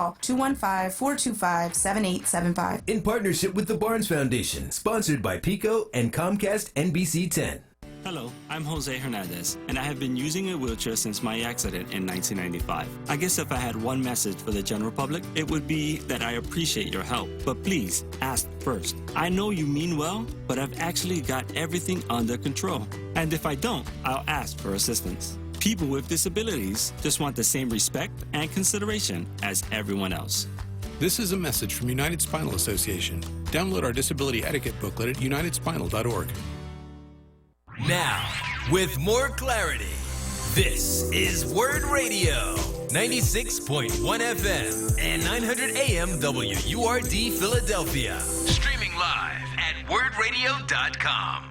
call 215-425-7875. In partnership with the Barnes Foundation, sponsored by Pico and Comcast NBC 10. Hello, I'm Jose Hernandez, and I have been using a wheelchair since my accident in 1995. I guess if I had one message for the general public, it would be that I appreciate your help, but please ask first. I know you mean well, but I've actually got everything under control. And if I don't, I'll ask for assistance. People with disabilities just want the same respect and consideration as everyone else. This is a message from United Spinal Association. Download our disability etiquette booklet at unitedspinal.org. Now, with more clarity, this is Word Radio, 96.1 FM and 900 AM WURD Philadelphia. Streaming live at wordradio.com.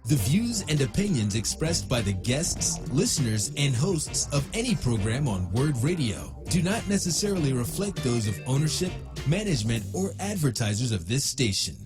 The views and opinions expressed by the guests, listeners, and hosts of any program on Word Radio do not necessarily reflect those of ownership, management, or advertisers of this station.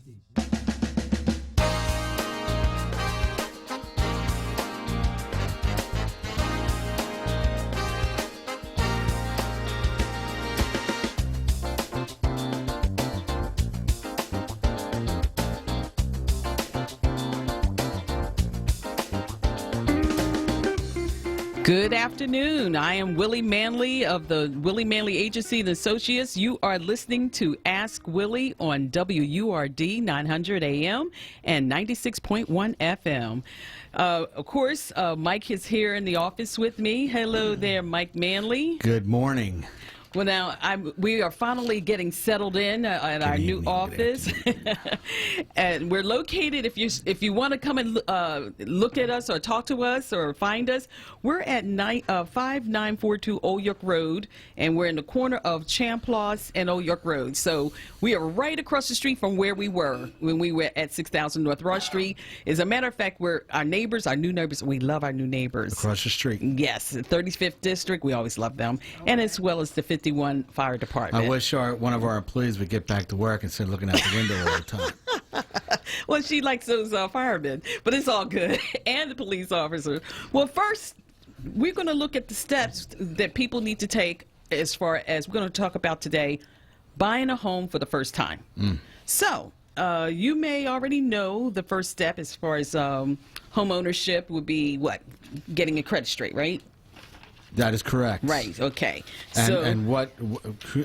Good afternoon. I am Willie Manley of the Willie Manley Agency and Associates. You are listening to Ask Willie on WURD 900 AM and 96.1 FM. Of course, Mike is here in the office with me. Hello there, Mike Manley. Good morning. Well, now we are finally getting settled in at our new office, and we're located. If you want to come and look at us or talk to us or find us, we're at 5942 Old York Road, and we're in the corner of Champlos and Old York Road. So we are right across the street from where we were when we were at 6000 North Ross Street. As a matter of fact, we're our neighbors, our new neighbors. We love our new neighbors Across the street. Yes, 35th District. We always love them, and as well as the 51 Fire Department. I wish one of our employees would get back to work instead of looking out the window all the time. Well, she likes those firemen, but it's all good. And the police officers. Well, first, we're going to look at the steps that people need to take as far as we're going to talk about today, buying a home for the first time. So, you may already know the first step as far as home ownership would be what? Getting a credit straight, right? That is correct. Right, okay. And what,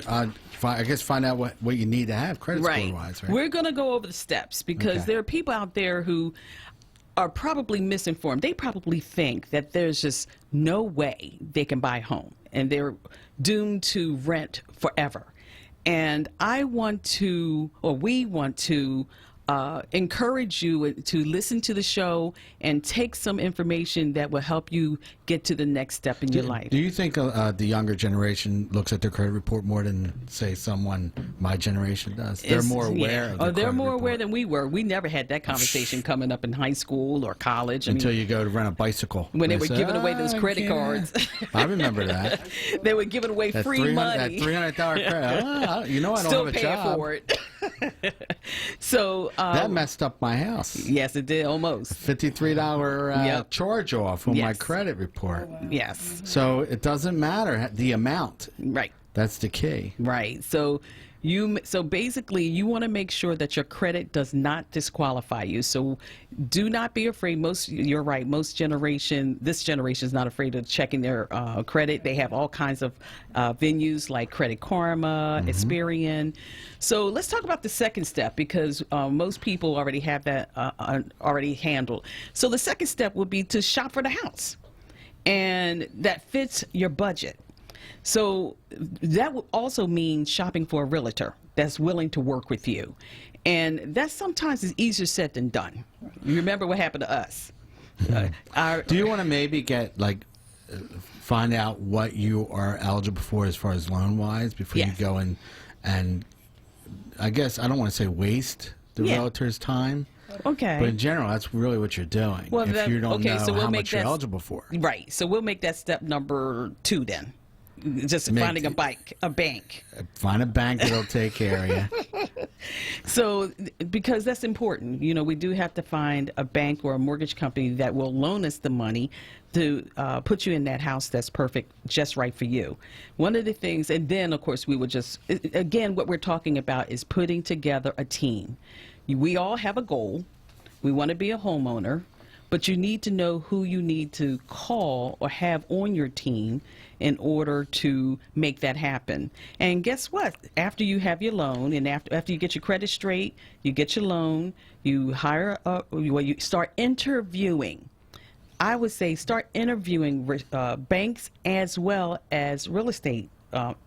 I guess find out what you need to have credit score-wise, right? We're going to go over the steps because there are people out there who are probably misinformed. They probably think that there's just no way they can buy a home and they're doomed to rent forever. And we want to encourage you to listen to the show and take some information that will help you get to the next step in your life. Do you think the younger generation looks at their credit report more than, say, someone my generation does? They're more aware of their they're more report. aware than we were. We never had that conversation coming up in high school or college. Until you go to rent a bicycle. When they were giving away those credit cards. I remember that. They were giving away that free money. That $300 credit. You know I don't Still have a job. for it. So that messed up my house. Yes, it did, almost. $53 charge off on my credit report. Yes. So it doesn't matter the amount. Right. That's the key. Right. So basically you want to make sure that your credit does not disqualify you. So do not be afraid. You're right. This generation is not afraid of checking their credit. They have all kinds of venues like Credit Karma, Experian. So let's talk about the second step because most people already have that already handled. So the second step would be to shop for the house, and that fits your budget. So that would also mean shopping for a realtor that's willing to work with you. And that sometimes is easier said than done. You remember what happened to us. Do you want to maybe find out what you are eligible for as far as loan-wise before you go and I guess I don't want to say waste the realtor's time. Okay. But in general, that's really what you're doing. Well, if you don't know how much you're eligible for. Right. So we'll make that step number 2 then. Just finding a bank. Find a bank that'll take care of you. So, because that's important, you know, we do have to find a bank or a mortgage company that will loan us the money to put you in that house that's perfect, just right for you. One of the things, and then of course we would just, again, what we're talking about is putting together a team. We all have a goal. We want to be a homeowner, but you need to know who you need to call or have on your team in order to make that happen. And guess what? After you have your loan and after you get your credit straight, you get your loan, you hire, you start interviewing. I would say start interviewing banks as well as real estate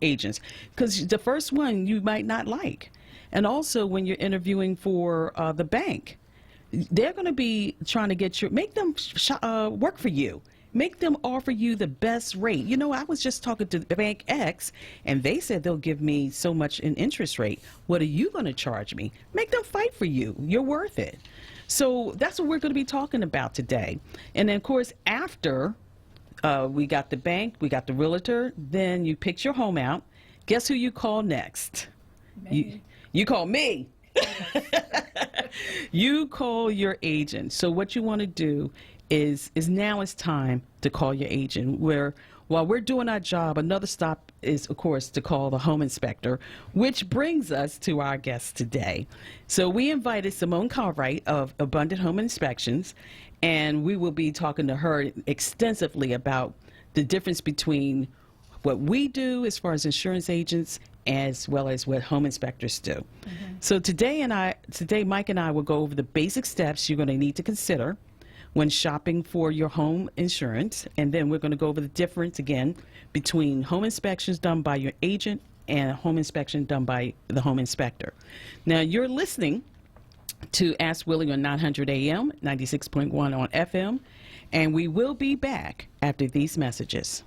agents, because the first one you might not like. And also when you're interviewing for the bank, they're going to be trying to make them work for you. Make them offer you the best rate. You know, I was just talking to Bank X, and they said they'll give me so much in interest rate. What are you going to charge me? Make them fight for you. You're worth it. So that's what we're going to be talking about today. And then, of course, after we got the bank, we got the realtor, then you picked your home out. Guess who you call next? You call me. You call your agent. So what you want to do is now it's time to call your agent. While we're doing our job, another stop is, of course, to call the home inspector, which brings us to our guest today. So we invited Simone Cartwright of Abundant Home Inspections, and we will be talking to her extensively about the difference between what we do as far as insurance agents as well as what home inspectors do. Mm-hmm. So today Mike and I will go over the basic steps you're going to need to consider when shopping for your home insurance, and then we're going to go over the difference again between home inspections done by your agent and a home inspection done by the home inspector. Now you're listening to Ask Willie on 900 AM, 96.1 on FM, and we will be back after these messages.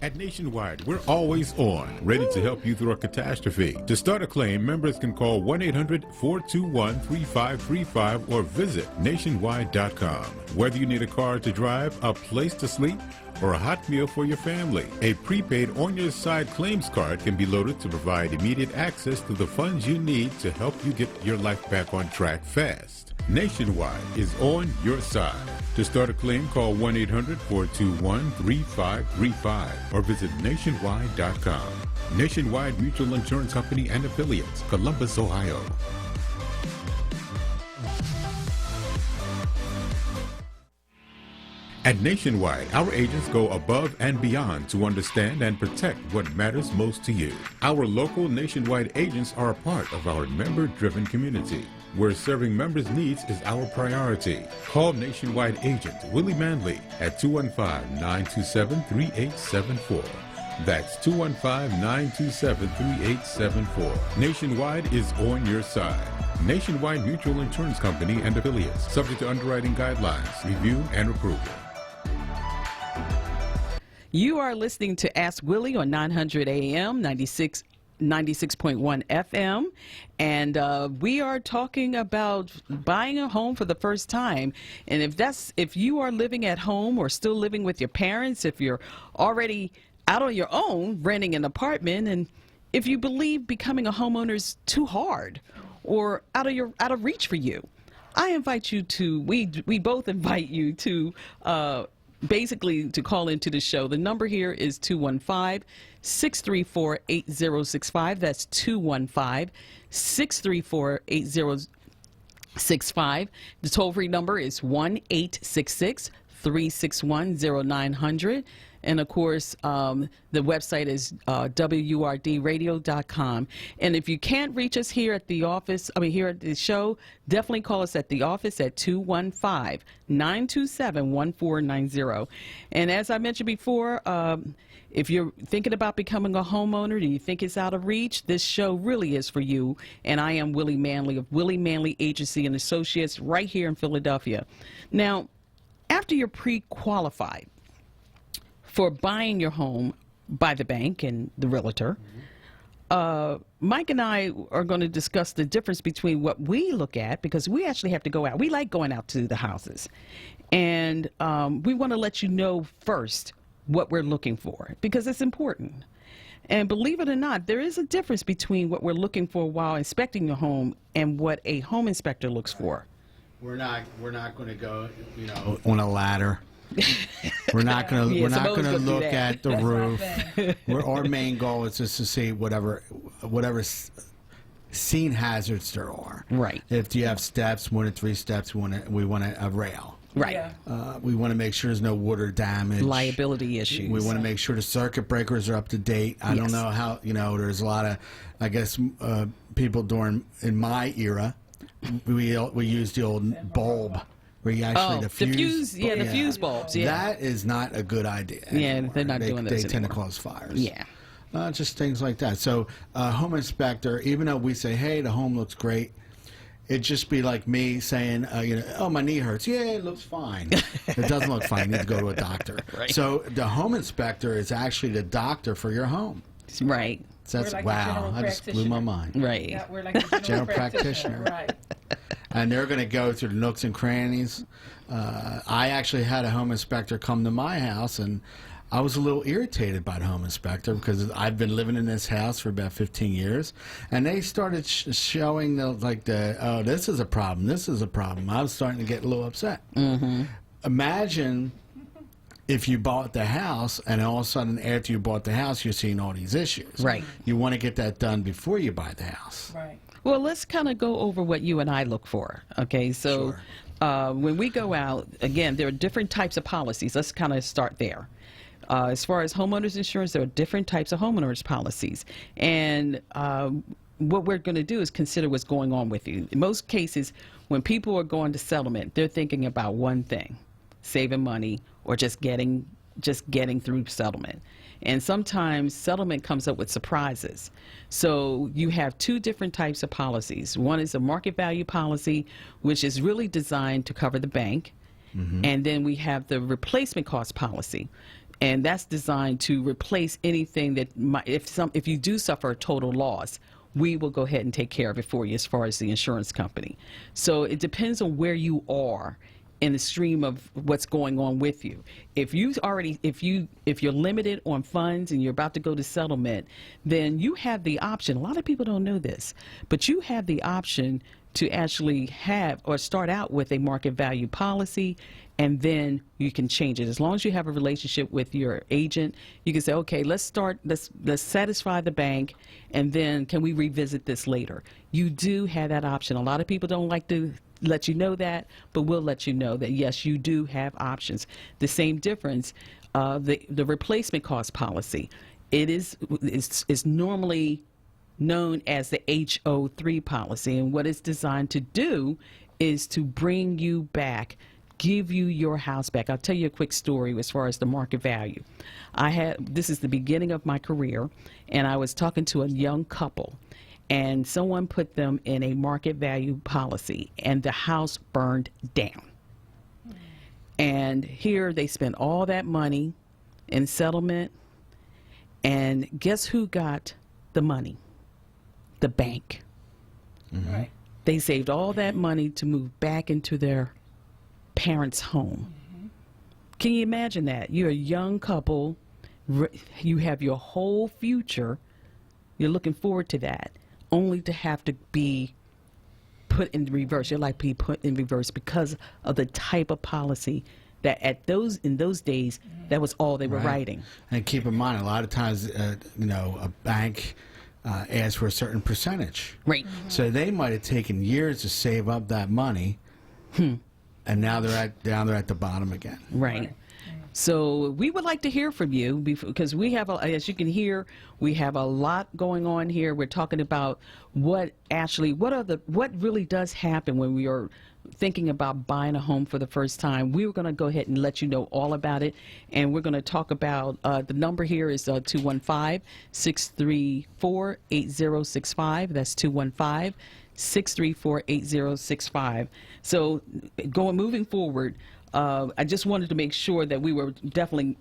At Nationwide, we're always on, ready to help you through a catastrophe. To start a claim, members can call 1-800-421-3535 or visit nationwide.com. Whether you need a car to drive, a place to sleep, or a hot meal for your family, a prepaid On Your Side claims card can be loaded to provide immediate access to the funds you need to help you get your life back on track fast. Nationwide is on your side. To start a claim, call 1-800-421-3535 or visit nationwide.com. Nationwide Mutual Insurance Company and Affiliates, Columbus, Ohio. At Nationwide, our agents go above and beyond to understand and protect what matters most to you. Our local Nationwide agents are a part of our member-driven community, where serving members' needs is our priority. Call Nationwide agent Willie Manley at 215-927-3874. That's 215-927-3874. Nationwide is on your side. Nationwide Mutual Insurance Company and Affiliates, subject to underwriting guidelines, review, and approval. You are listening to Ask Willie on 900 AM, 96.1 FM, and we are talking about buying a home for the first time. And if you are living at home or still living with your parents, if you're already out on your own renting an apartment, and if you believe becoming a homeowner is too hard or out of reach for you, I invite you to. We both invite you to. Basically, to call into the show. The number here is 215-634-8065. That's 215-634-8065. The toll-free number is 1-866-361-0900. And, of course, the website is WURDradio.com. And if you can't reach us here at the office, here at the show, definitely call us at the office at 215-927-1490. And as I mentioned before, if you're thinking about becoming a homeowner and you think it's out of reach, this show really is for you. And I am Willie Manley of Willie Manley Agency and Associates right here in Philadelphia. Now, after you're pre-qualified for buying your home by the bank and the realtor, Mike and I are going to discuss the difference between what we look at, because we actually have to go out. We like going out to the houses. And we want to let you know first what we're looking for, because it's important. And believe it or not, there is a difference between what we're looking for while inspecting the home and what a home inspector looks for. We're not going to go, on a ladder. We're not going to look at the roof. Our main goal is just to see whatever scene hazards there are. Right. If you have steps, more than 3 steps, we want a rail. Right. Yeah. We want to make sure there's no water damage. Liability issues. We want to make sure the circuit breakers are up to date. I don't know how, there's a lot of, I guess, people in my era, we used the old bulb. Where you actually the fuse bulbs. Yeah, that is not a good idea. Yeah, anymore. they're not doing those They tend to anymore. cause fires. Yeah. Just things like that. So, home inspector, even though we say, hey, the home looks great, it'd just be like me saying, oh, my knee hurts. Yeah, it looks fine. It doesn't look fine. You need to go to a doctor. Right. So the home inspector is actually the doctor for your home. Right. So that's, Like wow, that just blew my mind. Right. Yeah, we're like the General practitioner. Right. And they're going to go through the nooks and crannies. I actually had a home inspector come to my house, and I was a little irritated by the home inspector because I've been living in this house for about 15 years, and they started showing oh, this is a problem, this is a problem. I was starting to get a little upset. Mm-hmm. Imagine if you bought the house, and all of a sudden after you bought the house, you're seeing all these issues. Right. You want to get that done before you buy the house. Right. Well, let's kind of go over what you and I look for. Okay, so Sure. when we go out, again, there are different types of policies. Let's kind of start there. As far as homeowners insurance, there are different types of homeowners policies. And what we're going to do is consider what's going on with you. In most cases, when people are going to settlement, they're thinking about one thing, saving money or just getting through settlement. And sometimes settlement comes up with surprises. So you have 2 different types of policies. One is a market value policy, which is really designed to cover the bank. Mm-hmm. And then we have the replacement cost policy. And that's designed to replace anything that if you do suffer a total loss, we will go ahead and take care of it for you as far as the insurance company. So it depends on where you are in the stream of what's going on with you. If you're limited on funds and you're about to go to settlement, then you have the option. A lot of people don't know this, but you have the option to actually have or start out with a market value policy, and then you can change it. As long as you have a relationship with your agent, you can say, okay, let's satisfy the bank, and then can we revisit this later? You do have that option. A lot of people don't like to let you know that, but we'll let you know that yes, you do have options. The same difference, the replacement cost policy, it's normally known as the HO3 policy, and what it's designed to do is to bring you back, give you your house back. I'll tell you a quick story as far as the market value. This is the beginning of my career, and I was talking to a young couple, and someone put them in a market value policy, and the house burned down. And here they spent all that money in settlement, and guess who got the money? The bank. Mm-hmm. Right. They saved all that money to move back into their parents' home. Mm-hmm. Can you imagine that? You're a young couple, you have your whole future, you're looking forward to that, only to have to be put in reverse. Your life be put in reverse because of the type of policy that in those days, that was all they were writing. And keep in mind, a lot of times, a bank asks for a certain percentage. Right. Mm-hmm. So they might have taken years to save up that money, and now they're at the bottom again. Right. So we would like to hear from you because we have, as you can hear, we have a lot going on here. We're talking about what really does happen when we are thinking about buying a home for the first time. We were going to go ahead and let you know all about it, and we're going to talk about the number here is 215-634-8065. That's 215-634-8065. So moving forward, I just wanted to make sure that we were definitely,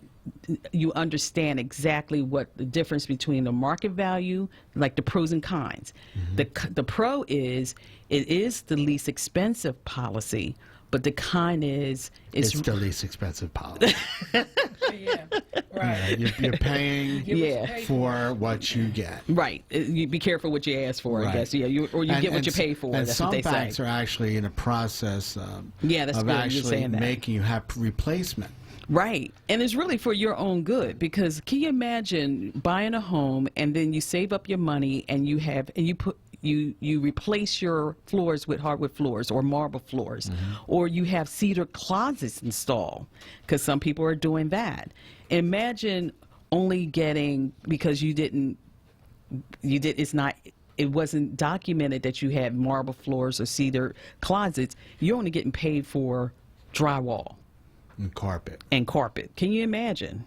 you understand exactly what the difference between the market value, like the pros and cons. Mm-hmm. The pro is, it is the least expensive policy, but the con is It's the least expensive policy. Yeah. Right. You're paying Yeah. for what you get. right. You be careful what you ask for, I Right. guess. Yeah, you get what you pay for. And That's some what they banks say. are actually in a process Yeah, that's of good. You're actually saying that. making you have replacement. Right. And it's really for your own good, because can you imagine buying a home and then you save up your money and you replace your floors with hardwood floors or marble floors, or you have cedar closets installed, because some people are doing that. Imagine only getting, because it wasn't documented that you had marble floors or cedar closets, you're only getting paid for drywall And carpet. and carpet. Can you imagine?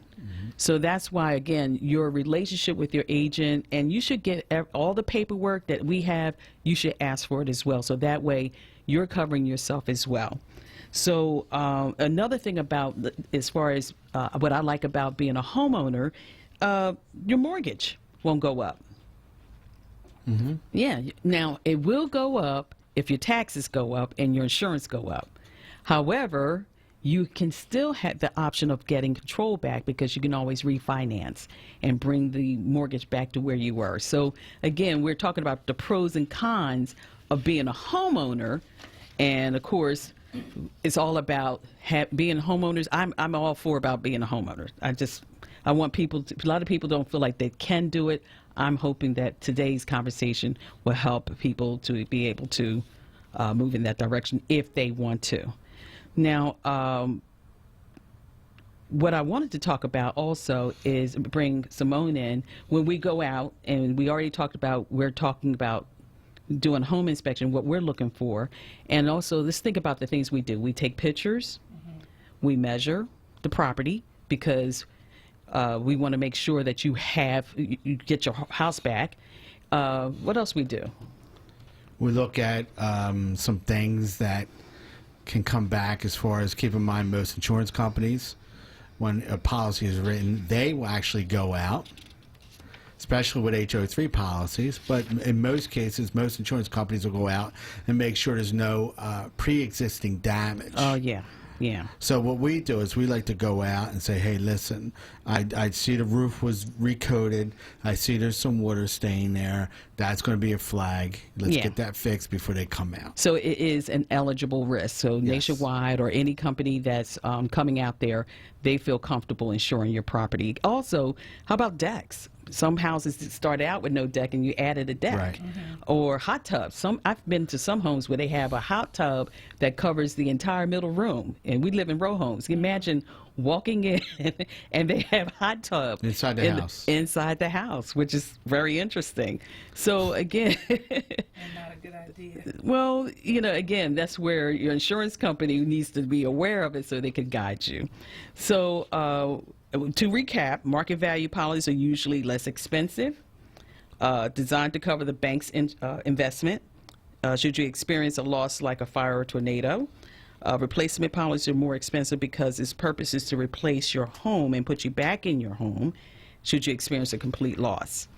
So that's why, again, your relationship with your agent, and you should get all the paperwork that we have, you should ask for it as well. So that way you're covering yourself as well. So another thing about, as far as what I like about being a homeowner, your mortgage won't go up. Yeah. Now, it will go up if your taxes go up and your insurance go up. However, you can still have the option of getting control back, because you can always refinance and bring the mortgage back to where you were. So again, we're talking about the pros and cons of being a homeowner. And of course, it's all about being homeowners. I'm all for about being a homeowner. I want people to, a lot of people don't feel like they can do it. I'm hoping that today's conversation will help people to be able to move in that direction if they want to. Now, what I wanted to talk about also is bring Simone in. When we go out, and we already talked about, we're talking about doing home inspection, what we're looking for. And also, let's think about the things we do. We take pictures, we measure the property, because we want to make sure that you get your house back. What else we do? We look at some things that can come back, as far as, keep in mind, most insurance companies, when a policy is written, they will actually go out, especially with HO3 policies, but in most cases, most insurance companies will go out and make sure there's no pre-existing damage. Oh, yeah. Yeah. So what we do is we like to go out and say, hey, listen, I see the roof was recoated. I see there's some water stain there. That's going to be a flag. Let's get that fixed before they come out. So it is an eligible risk. So Nationwide or any company that's coming out there, they feel comfortable insuring your property. Also, how about decks? Some houses started out with no deck and you added a deck. Right. Or hot tubs. I've been to some homes where they have a hot tub that covers the entire middle room, and we live in row homes. Imagine walking in and they have hot tub inside the house. Inside the house, which is very interesting. So again, And not a good idea. well, again, that's where your insurance company needs to be aware of it so they can guide you. So to recap, market value policies are usually less expensive, designed to cover the bank's investment should you experience a loss like a fire or tornado. Replacement policies are more expensive because its purpose is to replace your home and put you back in your home should you experience a complete loss.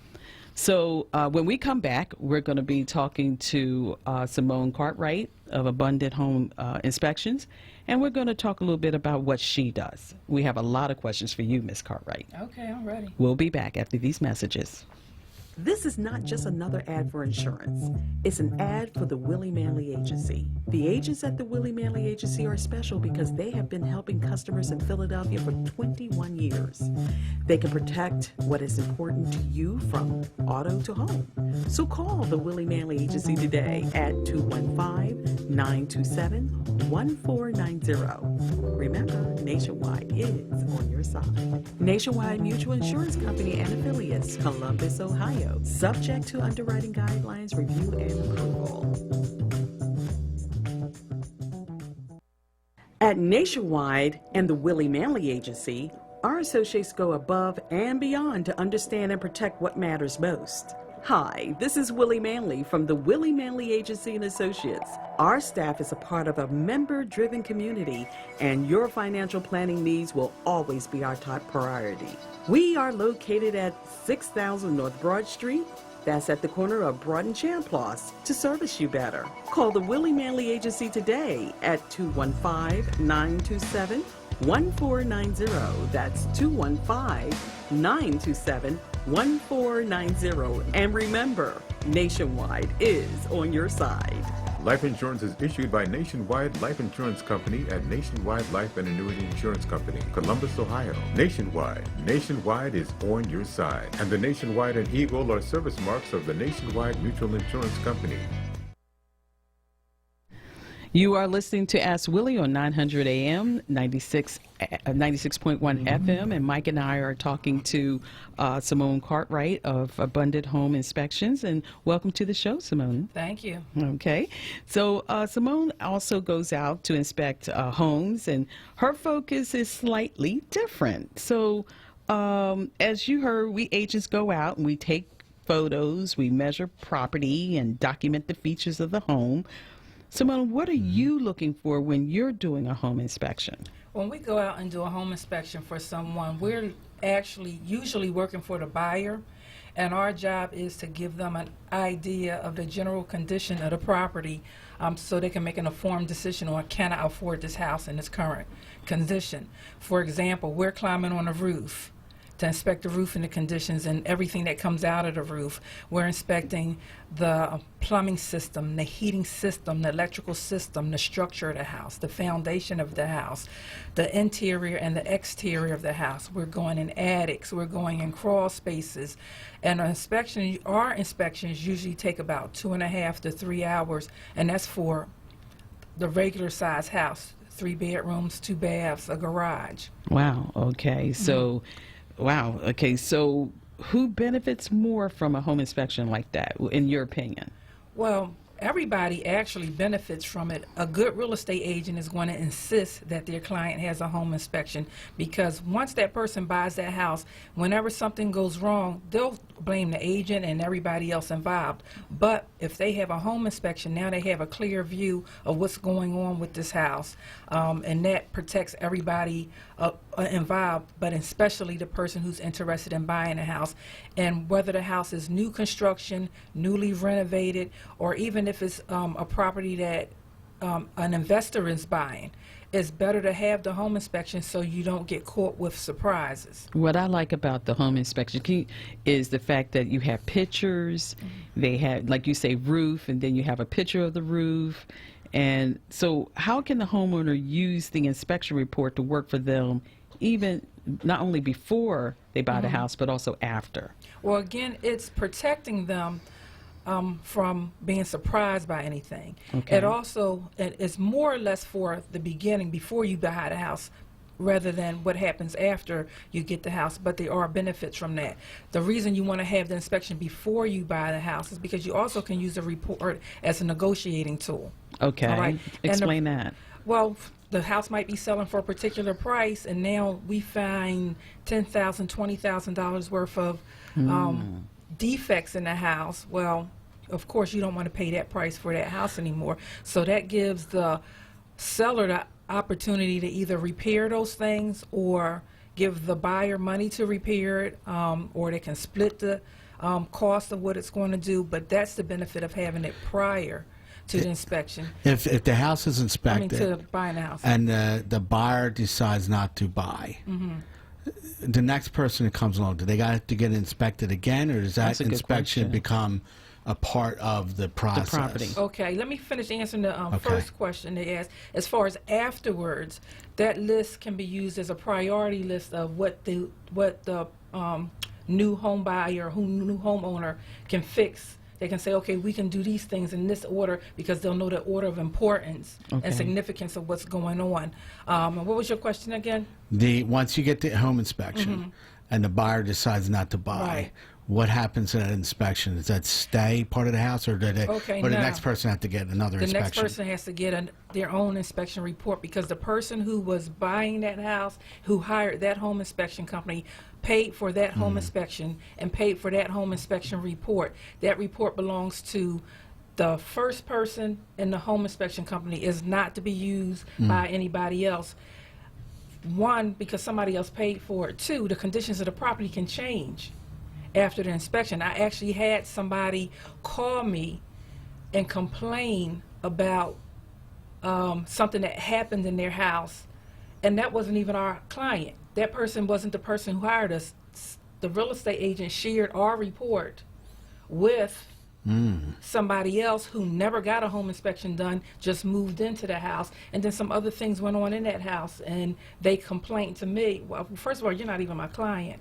So when we come back, we're going to be talking to Simone Cartwright of Abundant Home Inspections, and we're going to talk a little bit about what she does. We have a lot of questions for you, Ms. Cartwright. Okay, I'm ready. We'll be back after these messages. This is not just another ad for insurance. It's an ad for the Willie Manley Agency. The agents at the Willie Manley Agency are special because they have been helping customers in Philadelphia for 21 years. They can protect what is important to you from auto to home. So call the Willie Manley Agency today at 215-927-1490. Remember, Nationwide is on your side. Nationwide Mutual Insurance Company and affiliates, Columbus, Ohio. Subject to underwriting guidelines, review, and approval. At Nationwide and the Willie Manley Agency, our associates go above and beyond to understand and protect what matters most. Hi, this is Willie Manley from the Willie Manley Agency and Associates. Our staff is a part of a member-driven community, and your financial planning needs will always be our top priority. We are located at 6000 North Broad Street, That's at the corner of Broad and Champlain to service you better. Call the Willie Manley Agency today at 215-927-1490. That's 215-927-1490. And remember, Nationwide is on your side. Life insurance is issued by Nationwide Life Insurance Company at Nationwide Life and Annuity Insurance Company, Columbus, Ohio. Nationwide is on your side. And the Nationwide and Eagle are service marks of the Nationwide Mutual Insurance Company. You are listening to Ask Willie on 900 AM, 96.1 FM, and Mike and I are talking to Simone Cartwright of Abundant Home Inspections. And welcome to the show, Simone. Thank you. Okay. So Simone also goes out to inspect homes, and her focus is slightly different. So as you heard, we agents go out and we take photos, we measure property and document the features of the home. Simone, what are you looking for when you're doing a home inspection? When we go out and do a home inspection for someone, we're actually usually working for the buyer, and our job is to give them an idea of the general condition of the property so they can make an informed decision on, can I afford this house in its current condition? For example, we're climbing on a roof to inspect the roof and the conditions and everything that comes out of the roof. We're inspecting the plumbing system, the heating system, the electrical system, the structure of the house, the foundation of the house, the interior and the exterior of the house. We're going in attics, we're going in crawl spaces. And our inspections usually take about 2.5 to 3 hours, and that's for the regular size house, 3 bedrooms, 2 baths, a garage. Wow. Okay. So, wow. Okay. So, who benefits more from a home inspection like that, in your opinion? Well, everybody actually benefits from it. A good real estate agent is going to insist that their client has a home inspection, because once that person buys that house, whenever something goes wrong, they'll blame the agent and everybody else involved. But if they have a home inspection, now they have a clear view of what's going on with this house, and that protects everybody involved, but especially the person who's interested in buying a house. And whether the house is new construction, newly renovated, or even if it's a property that an investor is buying, it's better to have the home inspection so you don't get caught with surprises. What I like about the home inspection is the fact that you have pictures. They have, like you say, roof, and then you have a picture of the roof. And so how can the homeowner use the inspection report to work for them, even not only before they buy the house, but also after? Well, again, it's protecting them from being surprised by anything. Okay. It also is more or less for the beginning, before you buy the house, rather than what happens after you get the house, but there are benefits from that. The reason you want to have the inspection before you buy the house is because you also can use the report as a negotiating tool. Okay. All right? Explain that. Well, the house might be selling for a particular price, and now we find $10,000, $20,000 worth of defects in the house. Well, of course, you don't want to pay that price for that house anymore. So that gives the seller the opportunity to either repair those things or give the buyer money to repair it, or they can split the cost of what it's going to do. But that's the benefit of having it prior to the inspection. If the house is inspected, to buying the house, and the buyer decides not to buy, the next person that comes along, do they got to get inspected again, or does that inspection become a part of the process? The property. Okay, let me finish answering the first question they asked. As far as afterwards, that list can be used as a priority list of what the new home buyer, new homeowner can fix. They can say, okay, we can do these things in this order, because they'll know the order of importance and significance of what's going on. And what was your question again? Once you get the home inspection and the buyer decides not to buy, what happens to that inspection? Does that stay part of the house, or the next person have to get another inspection? The next person has to get their own inspection report, because the person who was buying that house, who hired that home inspection company, paid for that home inspection and paid for that home inspection report. That report belongs to the first person in the home inspection company, is not to be used by anybody else. One, because somebody else paid for it. Two, the conditions of the property can change. after the inspection. I actually had somebody call me and complain about something that happened in their house, and that wasn't even our client. That person wasn't the person who hired us. The real estate agent shared our report with somebody else who never got a home inspection done, just moved into the house, and then some other things went on in that house, and they complained to me. Well, first of all, you're not even my client.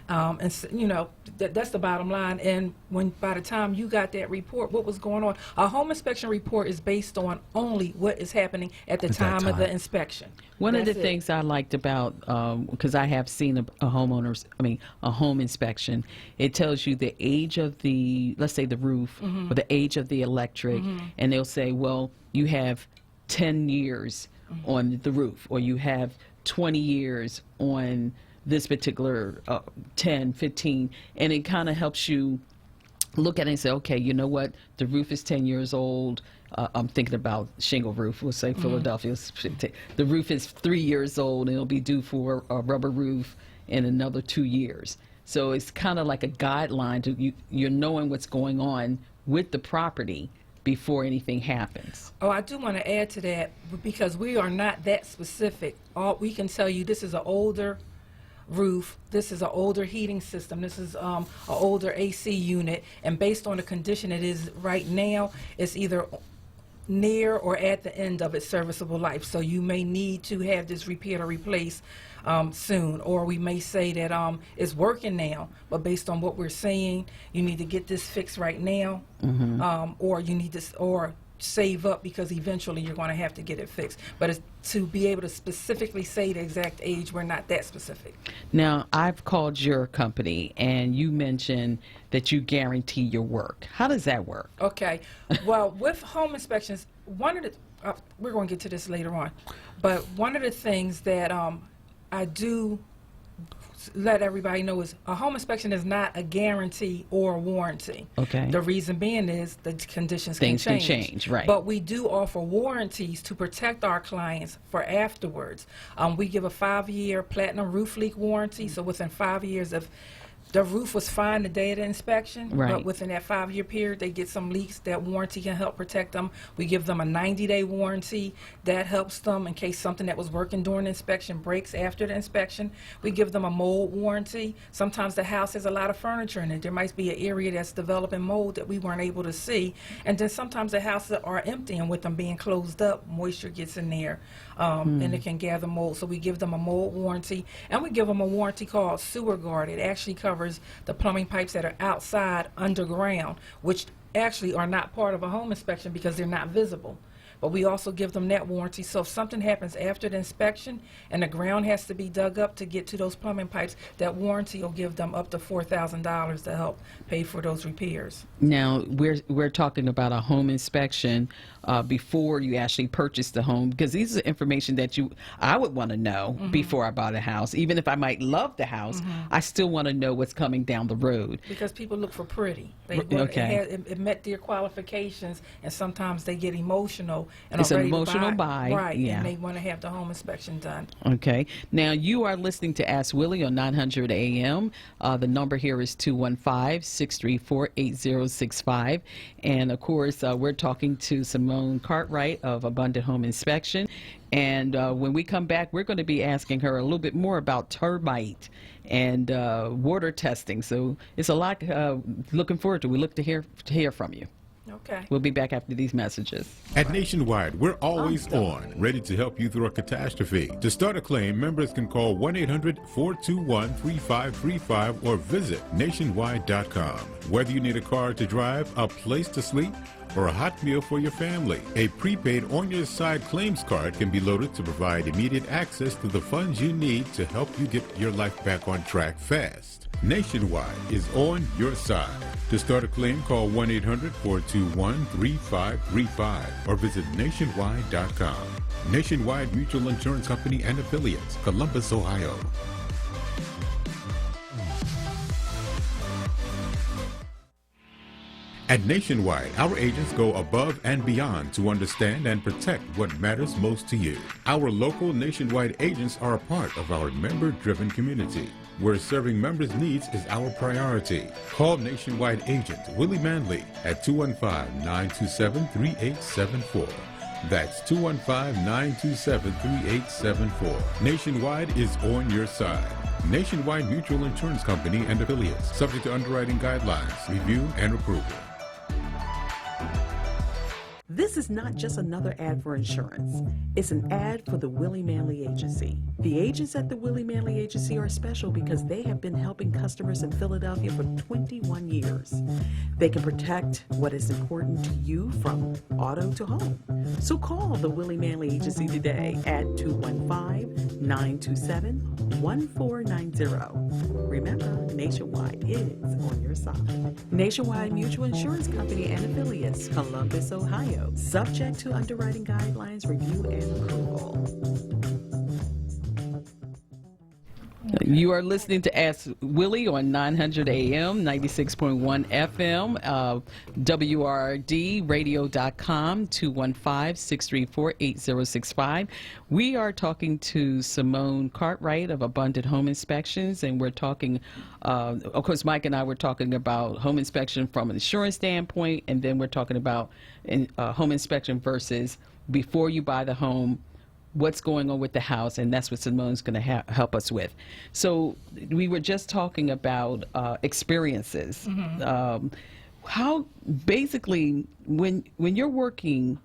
That's the bottom line. And by the time you got that report, what was going on? A home inspection report is based on only what is happening at the time of the inspection. One of the things I liked about, because I have seen a home inspection, it tells you the age of let's say the roof, or the age of the electric, and they'll say, well, you have 10 years on the roof, or you have 20 years on this particular 10, 15, and it kind of helps you look at it and say, okay, you know what, the roof is 10 years old. I'm thinking about shingle roof, we'll say Philadelphia. The roof is 3 years old, and it'll be due for a rubber roof in another 2 years. So it's kind of like a guideline to you're knowing what's going on with the property before anything happens. Oh, I do want to add to that, because we are not that specific. We can tell you this is an older roof, this is an older heating system, this is an older AC unit, and based on the condition it is right now, it's either near or at the end of its serviceable life. So you may need to have this repaired or replaced soon, or we may say that it's working now, but based on what we're seeing, you need to get this fixed right now, or you need to save up, because eventually you're going to have to get it fixed. But it's to be able to specifically say the exact age, we're not that specific. Now, I've called your company, and you mentioned that you guarantee your work. How does that work? Okay. Well, with home inspections, one of the we're going to get to this later on, but one of the things that I do let everybody know is a home inspection is not a guarantee or a warranty. Okay. The reason being is the conditions Things can change. can change, right. But we do offer warranties to protect our clients for afterwards. We give a 5-year platinum roof leak warranty, so within 5 years of the roof was fine the day of the inspection, right, but within that 5-year period, they get some leaks. That warranty can help protect them. We give them a 90-day warranty. That helps them in case something that was working during the inspection breaks after the inspection. We give them a mold warranty. Sometimes the house has a lot of furniture in it. There might be an area that's developing mold that we weren't able to see. And then sometimes the houses are empty, and with them being closed up, moisture gets in there, and it can gather mold. So we give them a mold warranty, and we give them a warranty called Sewer Guard. It actually covers the plumbing pipes that are outside underground, which actually are not part of a home inspection because they're not visible. But we also give them that warranty. So if something happens after the inspection and the ground has to be dug up to get to those plumbing pipes, that warranty will give them up to $4,000 to help pay for those repairs. Now, we're talking about a home inspection before you actually purchase the home, because these are information that I would want to know before I bought a house. Even if I might love the house, I still want to know what's coming down the road. Because people look for pretty. It met their qualifications, and sometimes they get emotional. And it's an emotional buy. Right, yeah. And they want to have the home inspection done. Okay. Now, you are listening to Ask Willie on 900 AM. The number here is 215-634-8065. And, of course, we're talking to Simone Cartwright of Abundant Home Inspection. And when we come back, we're going to be asking her a little bit more about termite and water testing. So it's a lot looking forward to. We look to hear from you. Okay. We'll be back after these messages. At Nationwide, we're always on, ready to help you through a catastrophe. To start a claim, members can call 1-800-421-3535 or visit nationwide.com. Whether you need a car to drive, a place to sleep, or a hot meal for your family, a prepaid on-your-side claims card can be loaded to provide immediate access to the funds you need to help you get your life back on track fast. Nationwide is on your side. To start a claim, call 1-800-421-3535 or visit nationwide.com. Nationwide Mutual Insurance Company and Affiliates, Columbus, Ohio. At Nationwide, our agents go above and beyond to understand and protect what matters most to you. Our local Nationwide agents are a part of our member-driven community. where serving members' needs is our priority. Call Nationwide agent Willie Manley at 215-927-3874. That's 215-927-3874. Nationwide is on your side. Nationwide Mutual Insurance Company and affiliates. Subject to underwriting guidelines, review, and approval. This is not just another ad for insurance. It's an ad for the Willie Manley Agency. The agents at the Willie Manley Agency are special because they have been helping customers in Philadelphia for 21 years. They can protect what is important to you from auto to home. So call the Willie Manley Agency today at 215-927-1490. Remember, Nationwide is on your side. Nationwide Mutual Insurance Company and affiliates, Columbus, Ohio. Subject to underwriting guidelines, review, and approval. You are listening to Ask Willie on 900 AM, 96.1 FM, WRDradio.com, 215-634-8065. We are talking to Simone Cartwright of Abundant Home Inspections, and we're talking, of course, Mike and I were talking about home inspection from an insurance standpoint, and then we're talking about home inspection versus before you buy the home, what's going on with the house, and that's what Simone's going to help us with. So we were just talking about experiences. Mm-hmm. How basically, when you're working,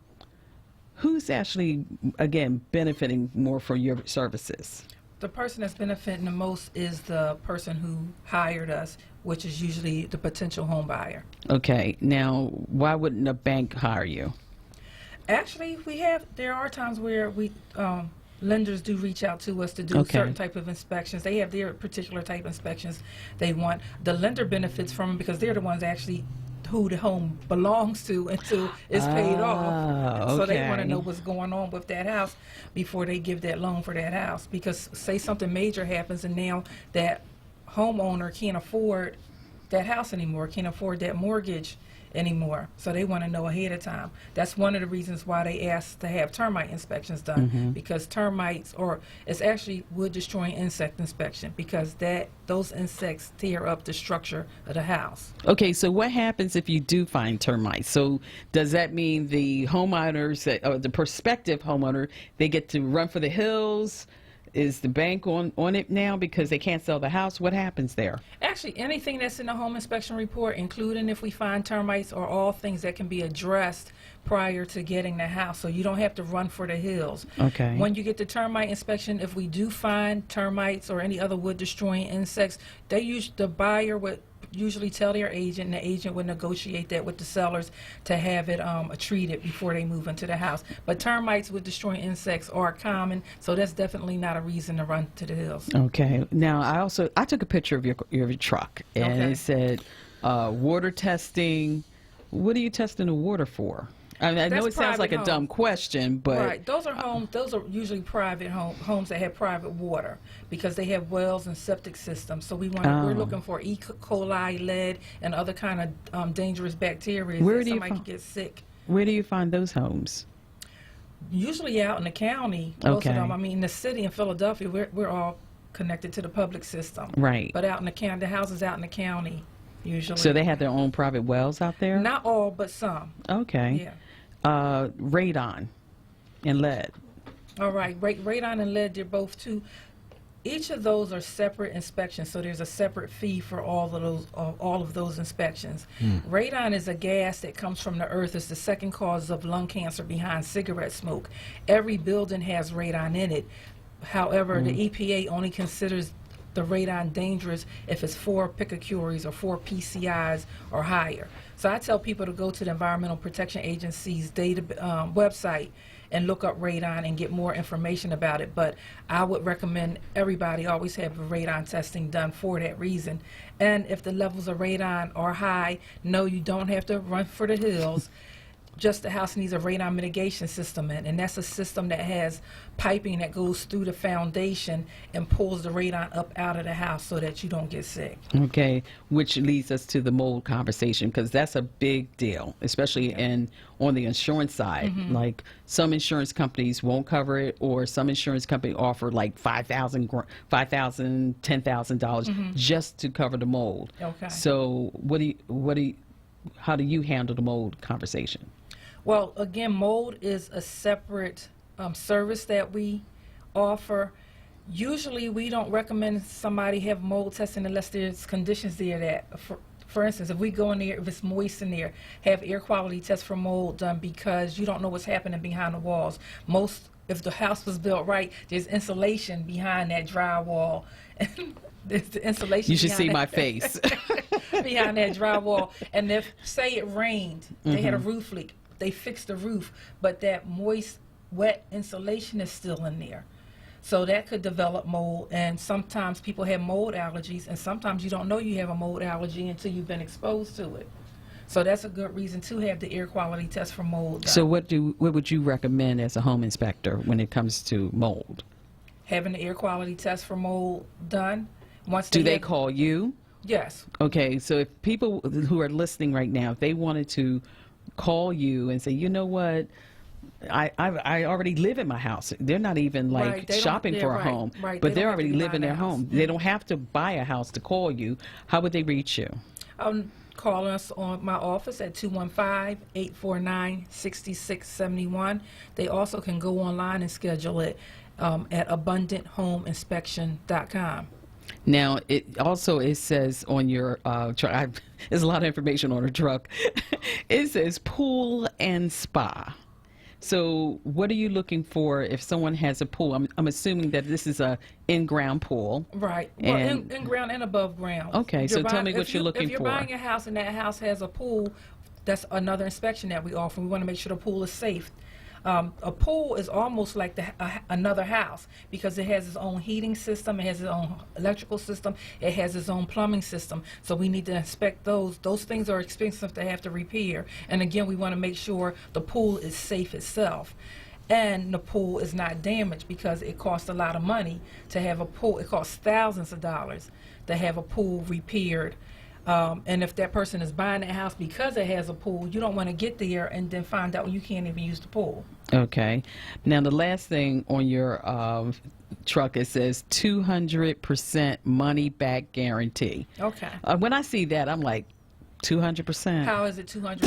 who's actually, again, benefiting more from your services? The person that's benefiting the most is the person who hired us, which is usually the potential home buyer. Okay. Now, why wouldn't a bank hire you? Actually, there are times where lenders do reach out to us to do certain type of inspections. They have their particular type of inspections they want. The lender benefits from them because they're the ones actually who the home belongs to until it's paid off. Okay. So they want to know what's going on with that house before they give that loan for that house. Because say something major happens and now that homeowner can't afford that house anymore, can't afford that mortgage anymore. So they want to know ahead of time. That's one of the reasons why they ask to have termite inspections done, because termites, or it's actually wood destroying insect inspection, because those insects tear up the structure of the house. Okay, so what happens if you do find termites? So does that mean the homeowners, or the prospective homeowner, they get to run for the hills? Is the bank on it now because they can't sell the house? What happens there? Actually, anything that's in the home inspection report, including if we find termites, are all things that can be addressed prior to getting the house, so you don't have to run for the hills. Okay. When you get the termite inspection, if we do find termites or any other wood-destroying insects, the buyer would usually tell their agent, and the agent would negotiate that with the sellers to have it treated before they move into the house. But termites with destroying insects are common, so that's definitely not a reason to run to the hills. Okay. Now, I took a picture of your truck, and it said water testing. What are you testing the water for? I mean, I know it sounds like a dumb question, but right, those are usually private homes that have private water because they have wells and septic systems. So we're looking for E. coli, lead, and other kind of dangerous bacteria that somebody can get sick. Where do you find those homes? Usually out in the county. Most of them. I mean, in the city in Philadelphia, we're all connected to the public system. Right. But out in the county, the houses out in the county usually. So they have their own private wells out there? Not all, but some. Okay. Yeah. Radon and lead. All right, radon and lead, they're both too. Each of those are separate inspections, so there's a separate fee for all of those inspections. Radon is a gas that comes from the earth. It's the second cause of lung cancer behind cigarette smoke. Every building has radon in it. However, the EPA only considers the radon dangerous if it's 4 picocuries or 4 PCIs or higher. So I tell people to go to the Environmental Protection Agency's website and look up radon and get more information about it. But I would recommend everybody always have radon testing done for that reason. And if the levels of radon are high, no, you don't have to run for the hills. just the house needs a radon mitigation system in, and that's a system that has piping that goes through the foundation and pulls the radon up out of the house so that you don't get sick. Okay, which leads us to the mold conversation, because that's a big deal, especially on the insurance side. Like, some insurance companies won't cover it, or some insurance company offer like $5,000, $10,000 just to cover the mold. Okay. So how do you handle the mold conversation? Well, again, mold is a separate service that we offer. Usually, we don't recommend somebody have mold testing unless there's conditions there that, for instance, if we go in there, if it's moist in there, have air quality tests for mold done, because you don't know what's happening behind the walls. If the house was built right, there's insulation behind that drywall. There's the insulation. You should behind see my face. behind that drywall. And if, say, it rained, they had a roof leak, they fixed the roof, but that moist, wet insulation is still in there. So that could develop mold, and sometimes people have mold allergies, and sometimes you don't know you have a mold allergy until you've been exposed to it. So that's a good reason to have the air quality test for mold done. So what would you recommend as a home inspector when it comes to mold? Having the air quality test for mold done. Do they call you? Yes. Okay, so if people who are listening right now, if they wanted to call you and say, you know what, I already live in my house. They're not even like shopping for a home, but they already live in their home. They don't have to buy a house to call you. How would they reach you? Call us on my office at 215-849-6671. They also can go online and schedule it at abundanthomeinspection.com. Now, it says on your truck, there's a lot of information on a truck. It says pool and spa. So what are you looking for if someone has a pool? I'm assuming that this is a in-ground pool. Right. Well, in-ground and above ground. Okay, so tell me what you're looking for. If you're buying a house and that house has a pool, that's another inspection that we offer. We want to make sure the pool is safe. A pool is almost like another house, because it has its own heating system, it has its own electrical system, it has its own plumbing system. So we need to inspect those. Those things are expensive to have to repair. And again, we want to make sure the pool is safe itself. And the pool is not damaged, because it costs a lot of money to have a pool. It costs thousands of dollars to have a pool repaired. And if that person is buying that house because it has a pool, you don't want to get there and then find out you can't even use the pool. Okay. Now, the last thing on your truck, it says 200% money back guarantee. Okay. When I see that, I'm like, 200%? How is it 200%?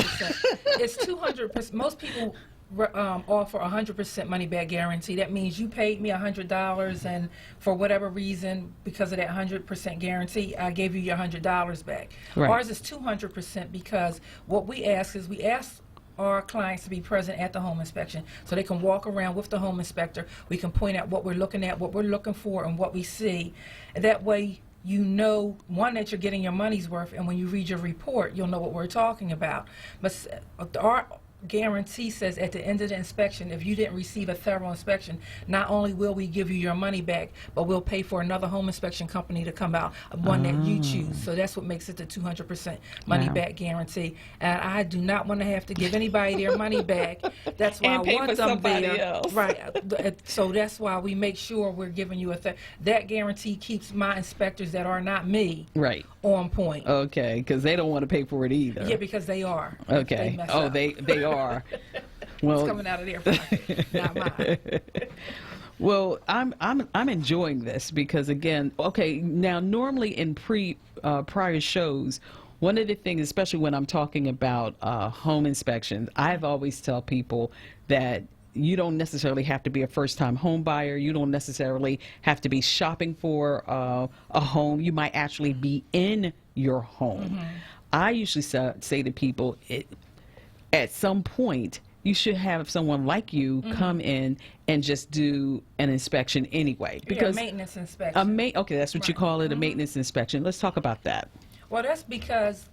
It's 200%. Most people offer 100% money back guarantee. That means you paid me $100, and for whatever reason, because of that 100% guarantee, I gave you your $100 back. Right. Ours is 200%, because what we ask is, we ask our clients to be present at the home inspection, so they can walk around with the home inspector. We can point out what we're looking at, what we're looking for, and what we see. And that way, you know, one, that you're getting your money's worth, and when you read your report, you'll know what we're talking about. But our guarantee says at the end of the inspection, if you didn't receive a thorough inspection, not only will we give you your money back, but we'll pay for another home inspection company to come out, one that you choose. So that's what makes it the 200% money back guarantee. And I do not want to have to give anybody their money back. That's why I want them there. Right. So that's why we make sure we're giving you that guarantee keeps my inspectors that are not me on point. Okay, because they don't want to pay for it either. Yeah, because they are. Okay. They are. Well, it's coming out of their pocket, not mine. Well, I'm enjoying this, because again, okay, now normally in prior shows, one of the things, especially when I'm talking about home inspections, I've always tell people that you don't necessarily have to be a first-time home buyer. You don't necessarily have to be shopping for a home. You might actually be in your home. I usually say to people, at some point, you should have someone like you come in and just do an inspection anyway. Because a maintenance inspection. Okay, that's what you call it, a maintenance inspection. Let's talk about that. Well, that's because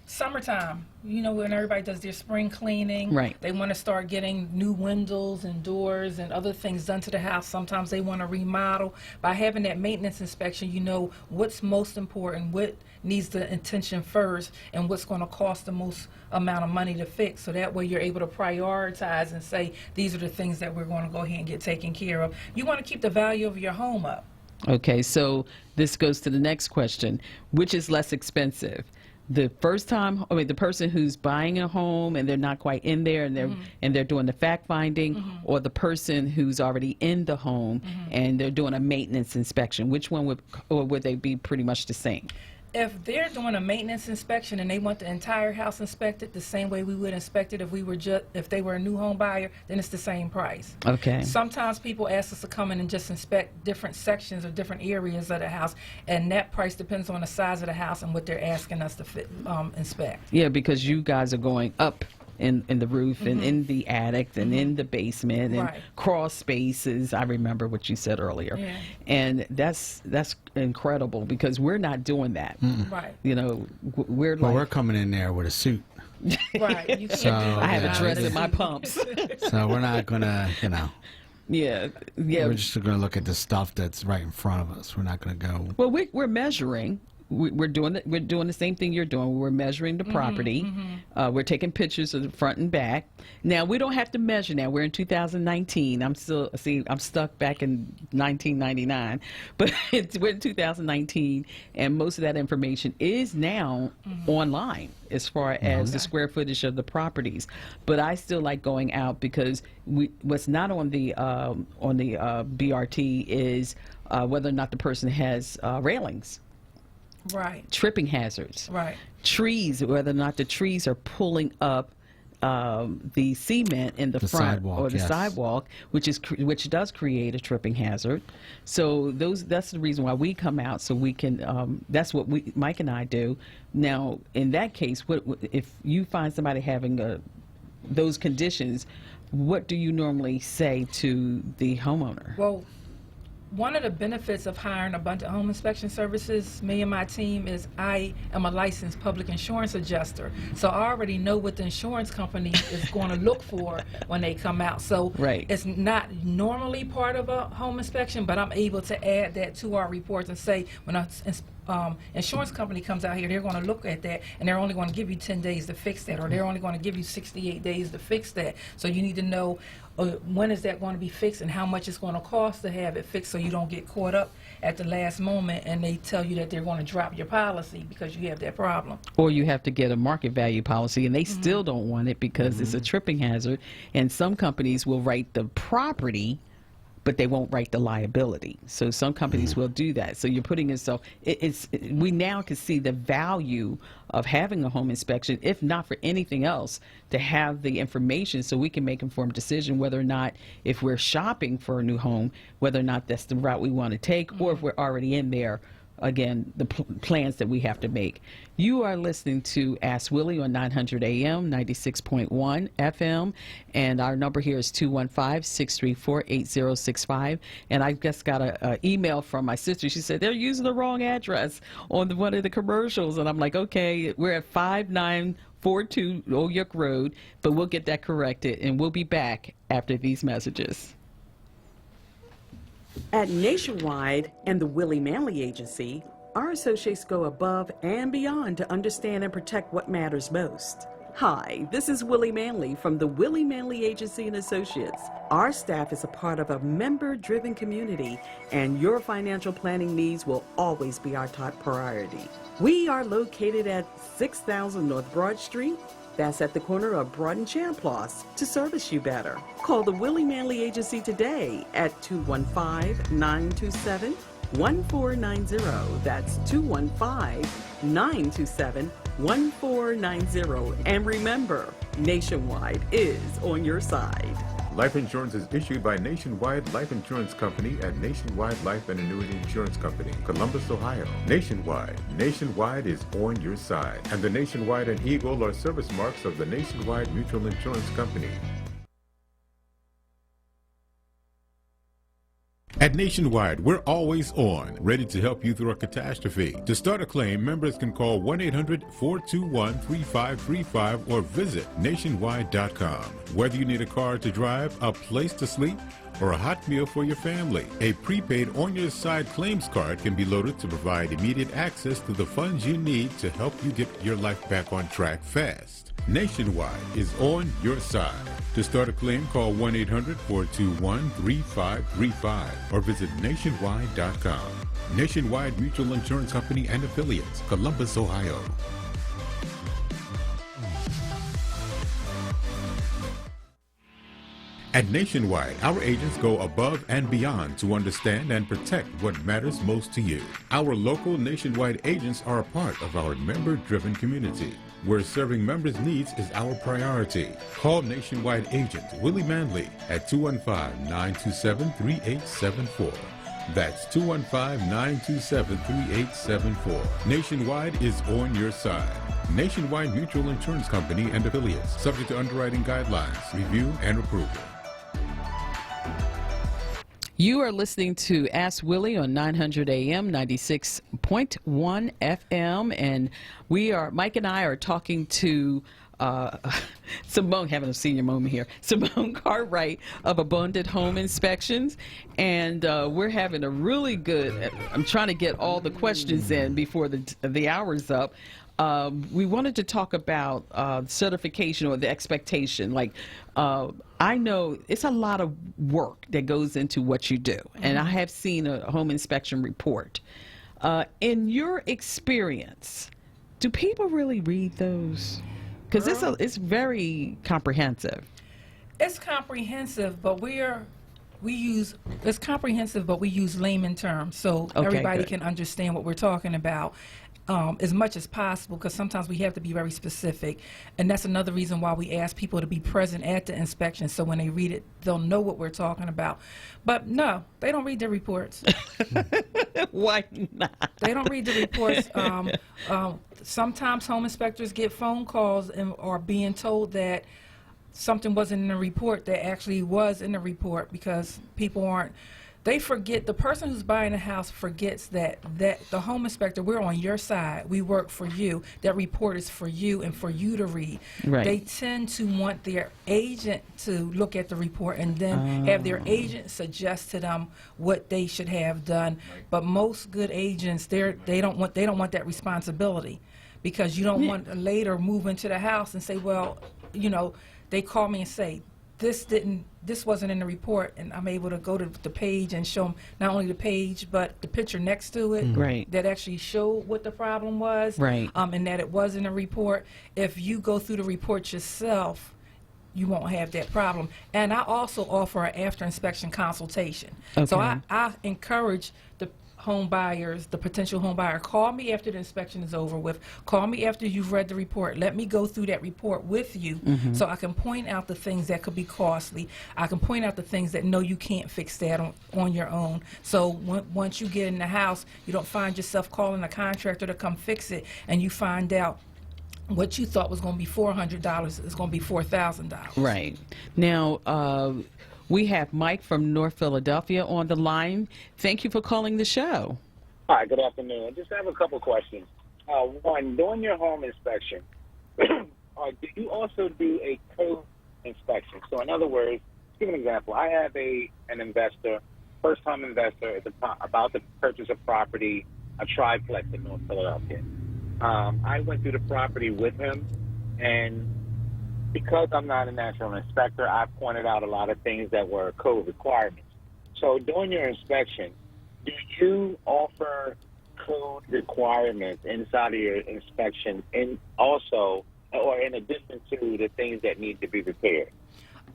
Summertime, when everybody does their spring cleaning, Right. They want to start getting new windows and doors and other things done to the house. Sometimes they want to remodel. By having that maintenance inspection, you know what's most important, what needs the attention first, and what's going to cost the most amount of money to fix. So that way you're able to prioritize and say, these are the things that we're going to go ahead and get taken care of. You want to keep the value of your home up. Okay, so this goes to the next question. Which is less expensive? The the person who's buying a home and they're not quite in there and they're doing the fact finding, or the person who's already in the home and they're doing a maintenance inspection. Which one would they be pretty much the same? If they're doing a maintenance inspection and they want the entire house inspected the same way we would inspect it if they were a new home buyer, then it's the same price. Okay. Sometimes people ask us to come in and just inspect different sections or different areas of the house, and that price depends on the size of the house and what they're asking us to inspect. Yeah, because you guys are going up in the roof and in the attic and in the basement and Right. crawl spaces. I remember what you said earlier. Yeah. And that's incredible because we're not doing that. Right. We're Well, like, we're coming in there with a suit, Right. You can't So, do I have that. a dress in my pumps. so we're not gonna, Yeah. we're just gonna look at the stuff that's right in front of us. We're not gonna go. Well, we're measuring. We're doing the same thing you're doing. We're measuring the property. We're taking pictures of the front and back. Now we don't have to measure. Now we're in 2019. I'm stuck back in 1999, but we're in 2019, and most of that information is now online as far as the square footage of the properties. But I still like going out because what's not on the BRT is whether or not the person has railings. Right. Tripping hazards. Right. Trees, whether or not the trees are pulling up the cement in the front sidewalk, or the yes. sidewalk, which does create a tripping hazard. So that's the reason why we come out, so we can. That's what Mike and I do. Now, in that case, if you find somebody having those conditions? What do you normally say to the homeowner? Well, one of the benefits of hiring Abundant Home Inspection Services, me and my team, is I am a licensed public insurance adjuster. So I already know what the insurance company is going to look for when they come out. So Right. It's not normally part of a home inspection, but I'm able to add that to our reports and say when a insurance company comes out here, they're going to look at that and they're only going to give you 10 days to fix that, or they're only going to give you 68 days to fix that. So you need to know when is that going to be fixed and how much it's going to cost to have it fixed, so you don't get caught up at the last moment and they tell you that they're going to drop your policy because you have that problem. Or you have to get a market value policy, and they still don't want it because it's a tripping hazard. And some companies will write the property, but they won't write the liability. So some companies will do that. So you're putting yourself, we now can see the value of having a home inspection, if not for anything else, to have the information so we can make informed decision whether or not, if we're shopping for a new home, whether or not that's the route we want to take, or if we're already in there, again, the plans that we have to make. You are listening to Ask Willie on 900 AM, 96.1 FM, and our number here is 215-634-8065. And I just got an email from my sister. She said, they're using the wrong address on one of the commercials. And I'm like, okay, we're at 5942 Old York Road, but we'll get that corrected, and we'll be back after these messages. At Nationwide and the Willie Manley Agency, our associates go above and beyond to understand and protect what matters most. Hi, this is Willie Manley from the Willie Manley Agency and Associates. Our staff is a part of a member-driven community, and your financial planning needs will always be our top priority. We are located at 6000 North Broad Street. That's at the corner of Broad and Champlain, to service you better. Call the Willie Manley Agency today at 215-927-1490. That's 215-927-1490. And remember, Nationwide is on your side. Life insurance is issued by Nationwide Life Insurance Company and Nationwide Life and Annuity Insurance Company, Columbus, Ohio. Nationwide is on your side. And the Nationwide and Eagle are service marks of the Nationwide Mutual Insurance Company. At Nationwide, we're always on, ready to help you through a catastrophe. To start a claim, members can call 1-800-421-3535 or visit nationwide.com. Whether you need a car to drive, a place to sleep, or a hot meal for your family, a prepaid on-your-side claims card can be loaded to provide immediate access to the funds you need to help you get your life back on track fast. Nationwide is on your side. To start a claim, call 1-800-421-3535 or visit nationwide.com. Nationwide Mutual Insurance Company and Affiliates, Columbus, Ohio. At Nationwide, our agents go above and beyond to understand and protect what matters most to you. Our local Nationwide agents are a part of our member-driven community, where serving members' needs is our priority. Call Nationwide agent Willie Manley at 215-927-3874. That's 215-927-3874. Nationwide is on your side. Nationwide Mutual Insurance Company and Affiliates, subject to underwriting guidelines, review, and approval. You are listening to Ask Willie on 900 AM, 96.1 FM, and Mike and I are talking to Simone, having a senior moment here, Simone Cartwright of Abundant Home Inspections, and we're having a really good, I'm trying to get all the questions in before the hour's up. We wanted to talk about certification or the expectation. Like, I know it's a lot of work that goes into what you do, and I have seen a home inspection report. In your experience, do people really read those? Because it's very comprehensive. It's comprehensive, but we use layman terms so everybody can understand what we're talking about. As much as possible, because sometimes we have to be very specific, and that's another reason why we ask people to be present at the inspection, so when they read it, they'll know what we're talking about. But no, they don't read the reports. Why not? They don't read the reports. Sometimes home inspectors get phone calls and are being told that something wasn't in the report that actually was in the report, because people aren't. They forget, the person who's buying a house forgets that the home inspector, we're on your side. We work for you. That report is for you and for you to read. Right. They tend to want their agent to look at the report and then have their agent suggest to them what they should have done. But most good agents, they don't want that responsibility, because you don't want to later move into the house and say, well, they call me and say, this wasn't in the report, and I'm able to go to the page and show them not only the page but the picture next to it, right, that actually showed what the problem was, right, and that it was in the report. If you go through the report yourself, you won't have that problem. And I also offer an after inspection consultation. Okay. So I encourage the home buyers, the potential home buyer, call me after the inspection is over with. Call me after you've read the report. Let me go through that report with you, so I can point out the things that could be costly. I can point out the things that no, you can't fix that on your own. So once you get in the house, you don't find yourself calling a contractor to come fix it, and you find out what you thought was going to be $400 is going to be $4,000. Right. Now, we have Mike from North Philadelphia on the line. Thank you for calling the show. Hi, good afternoon. I just have a couple questions. One, during your home inspection, do you also do a code inspection? So in other words, give an example. I have an investor, first-time investor, is about to purchase a property, a triplex in North Philadelphia. I went through the property with him, and because I'm not a national inspector, I pointed out a lot of things that were code requirements. So during your inspection, do you offer code requirements inside of your inspection, and also, or in addition to the things that need to be repaired?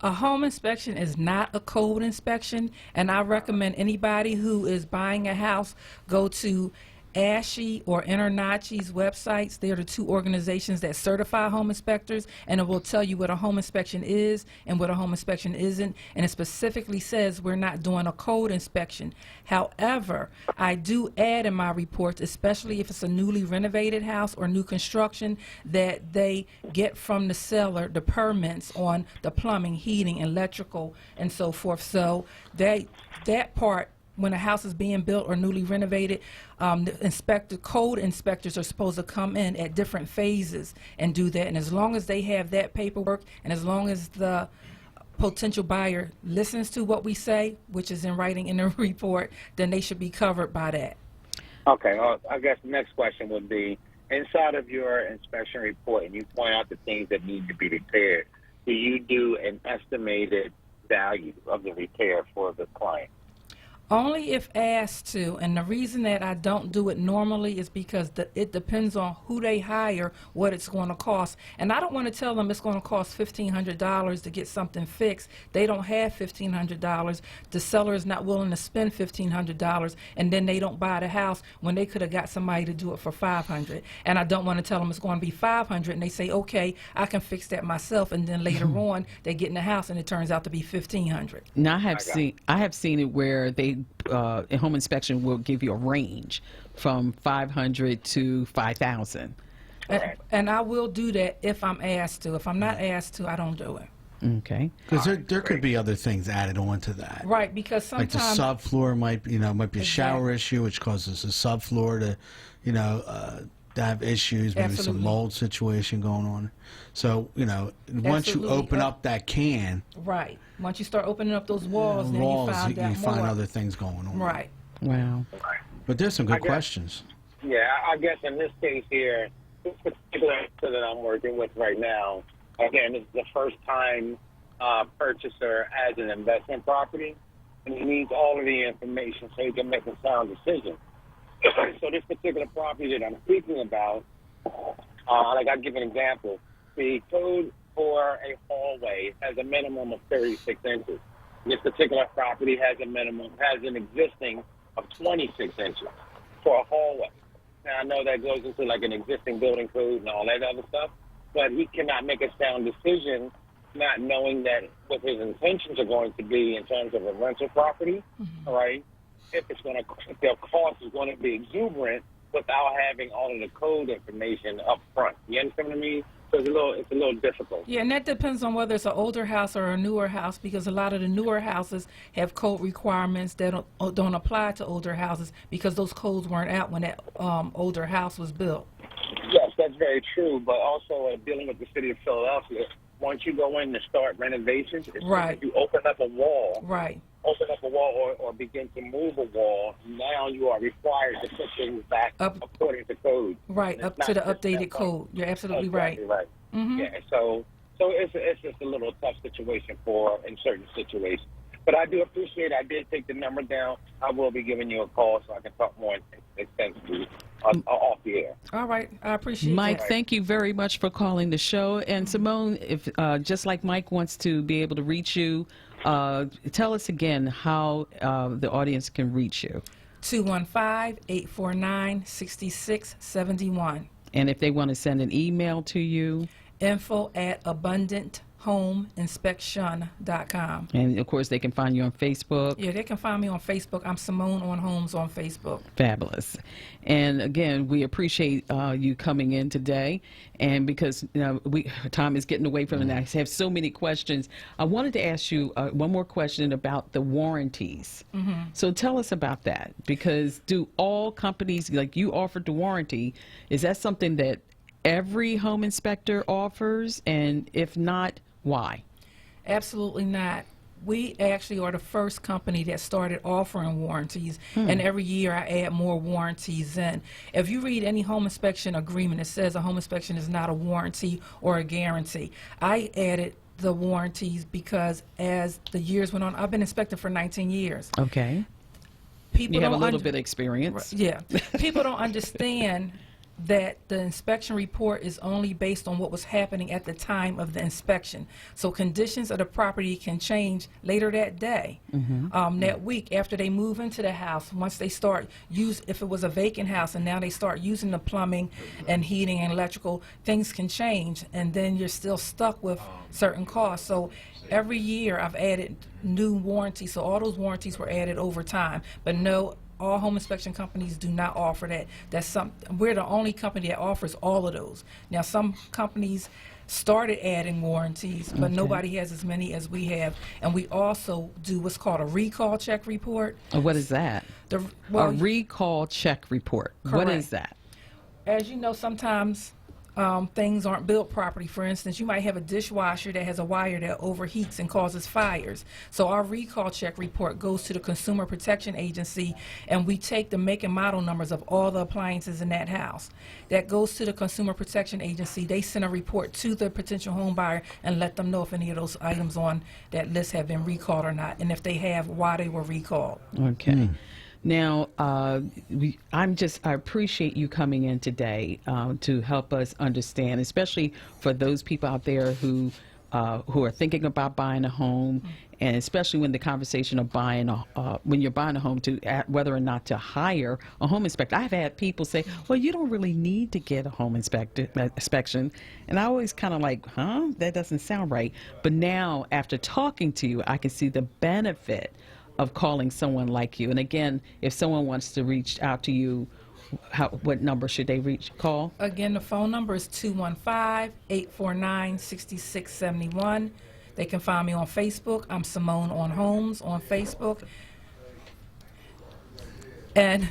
A home inspection is not a code inspection, and I recommend anybody who is buying a house go to ASHI or InterNACHI's websites. They're the two organizations that certify home inspectors, and it will tell you what a home inspection is and what a home inspection isn't, and it specifically says we're not doing a code inspection. However, I do add in my reports, especially if it's a newly renovated house or new construction, that they get from the seller the permits on the plumbing, heating, electrical, and so forth. So that part, when a house is being built or newly renovated, the code inspectors are supposed to come in at different phases and do that. And as long as they have that paperwork, and as long as the potential buyer listens to what we say, which is in writing in the report, then they should be covered by that. Okay, well, I guess the next question would be, inside of your inspection report, and you point out the things that need to be repaired, do you do an estimated value of the repair for the client? Only if asked to, and the reason that I don't do it normally is because it depends on who they hire, what it's going to cost. And I don't want to tell them it's going to cost $1,500 to get something fixed. They don't have $1,500. The seller is not willing to spend $1,500, and then they don't buy the house when they could have got somebody to do it for $500. And I don't want to tell them it's going to be $500, and they say, okay, I can fix that myself, and then later on they get in the house and it turns out to be $1,500. Now I have seen it where they a home inspection will give you a range from $500 to $5,000. And I will do that if I'm asked to. If I'm not asked to, I don't do it. Okay. Because there could be other things added on to that. Right, because sometimes like the subfloor might be a shower issue, which causes the subfloor to, to have issues, maybe some mold situation going on. So, once you open up that can. Right. Once you start opening up those walls, then you find other things going on. Right. Wow. But there's some good questions. Yeah, I guess in this case here, this particular answer that I'm working with right now, again, this is the first time purchaser as an investment property, and he needs all of the information so he can make a sound decision. So this particular property that I'm speaking about, like I'll give an example. The code for a hallway has a minimum of 36 inches. This particular property has an existing of 26 inches for a hallway. Now I know that goes into like an existing building code and all that other stuff, but he cannot make a sound decision not knowing that what his intentions are going to be in terms of a rental property, all right? If their cost is going to be exuberant without having all of the code information up front. You understand what I mean? So it's a little difficult. Yeah, and that depends on whether it's an older house or a newer house, because a lot of the newer houses have code requirements that don't apply to older houses because those codes weren't out when that older house was built. Yes, that's very true. But also dealing with the city of Philadelphia, once you go in to start renovations, it's right. You open up a wall. Right. Open up a wall or begin to move a wall, now you are required to put things back according to code. Right, up to the updated code. You're absolutely right. Right. Mm-hmm. Yeah, so it's just a little tough situation in certain situations. But I do appreciate it. I did take the number down. I will be giving you a call so I can talk more extensively off the air. All right. I appreciate it. Mike, thank you very much for calling the show. And Simone, if just like Mike wants to be able to reach you, tell us again how the audience can reach you. 215-849-6671. And if they want to send an email to you? info@abundanthomeinspection.com. And of course they can find you on Facebook. Yeah, they can find me on Facebook. I'm Simone on Homes on Facebook. Fabulous. And again, we appreciate you coming in today. And because time is getting away from it, I have so many questions. I wanted to ask you one more question about the warranties. Mm-hmm. So tell us about that, because do all companies, like you offered the warranty, is that something that every home inspector offers? And if not, why? Absolutely not. We actually are the first company that started offering warranties, and every year I add more warranties in. If you read any home inspection agreement, it says a home inspection is not a warranty or a guarantee. I added the warranties because as the years went on, I've been inspecting for 19 years. Okay. You have a little bit of experience. Yeah. People don't understand that the inspection report is only based on what was happening at the time of the inspection. So conditions of the property can change later that day, that week after they move into the house. Once they start if it was a vacant house and now they start using the plumbing and heating and electrical, things can change, and then you're still stuck with certain costs. So every year I've added new warranties. So all those warranties were added over time, but no, all home inspection companies do not offer that. We're the only company that offers all of those. Now, some companies started adding warranties, but nobody has as many as we have. And we also do what's called a recall check report. What is that? A recall check report. Correct. What is that? As you know, sometimes things aren't built properly. For instance, you might have a dishwasher that has a wire that overheats and causes fires. So our recall check report goes to the Consumer Protection Agency, and we take the make and model numbers of all the appliances in that house. That goes to the Consumer Protection Agency. They send a report to the potential home buyer and let them know if any of those items on that list have been recalled or not, and if they have, why they were recalled. Okay. Now, I appreciate you coming in today to help us understand, especially for those people out there who are thinking about buying a home, and especially when the conversation of when you're buying a home, whether or not to hire a home inspector. I've had people say, well, you don't really need to get a home inspection. And I always kind of like, that doesn't sound right. But now, after talking to you, I can see the benefit of calling someone like you. And again, if someone wants to reach out to you, what number should they call? Again, the phone number is 215-849-6671. They can find me on Facebook. I'm Simone on Homes on Facebook. And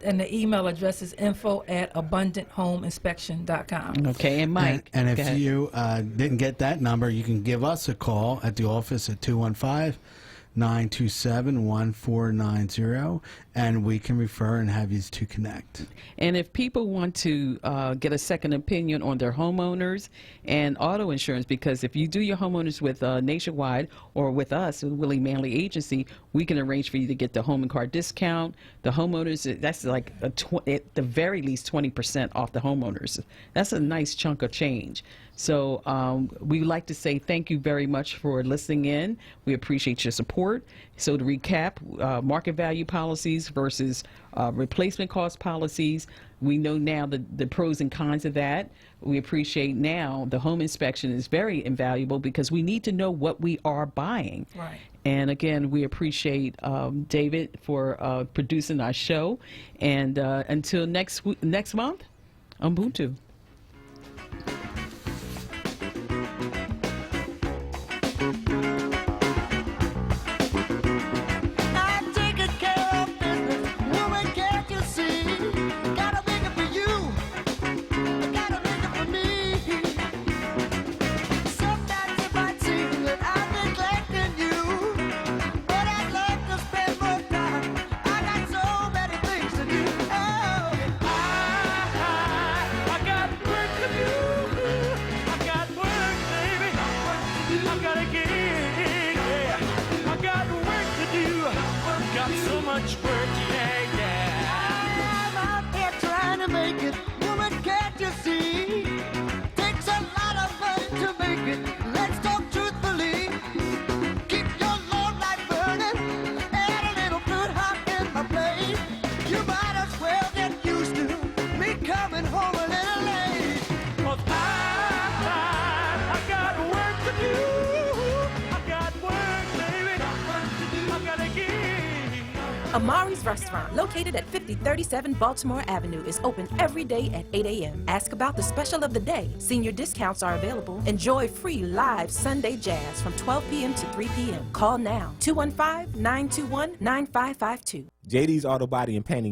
the email address is info@abundanthomeinspection.com. Okay, and Mike. And if you didn't get that number, you can give us a call at the office at 215-927-1490, and we can refer and have you to connect. And if people want to get a second opinion on their homeowners and auto insurance, because if you do your homeowners with Nationwide or with us, with Willie Manley Agency, we can arrange for you to get the home and car discount. The homeowners, that's like at the very least 20% off the homeowners. That's a nice chunk of change. So we would like to say thank you very much for listening in. We appreciate your support. So to recap, market value policies versus replacement cost policies. We know now the pros and cons of that. We appreciate now the home inspection is very invaluable because we need to know what we are buying. Right. And again, we appreciate David for producing our show. And until next month, Ubuntu. Amari's Restaurant, located at 5037 Baltimore Avenue, is open every day at 8 a.m. Ask about the special of the day. Senior discounts are available. Enjoy free live Sunday jazz from 12 p.m. to 3 p.m. Call now, 215-921-9552. JD's Auto Body and Painting is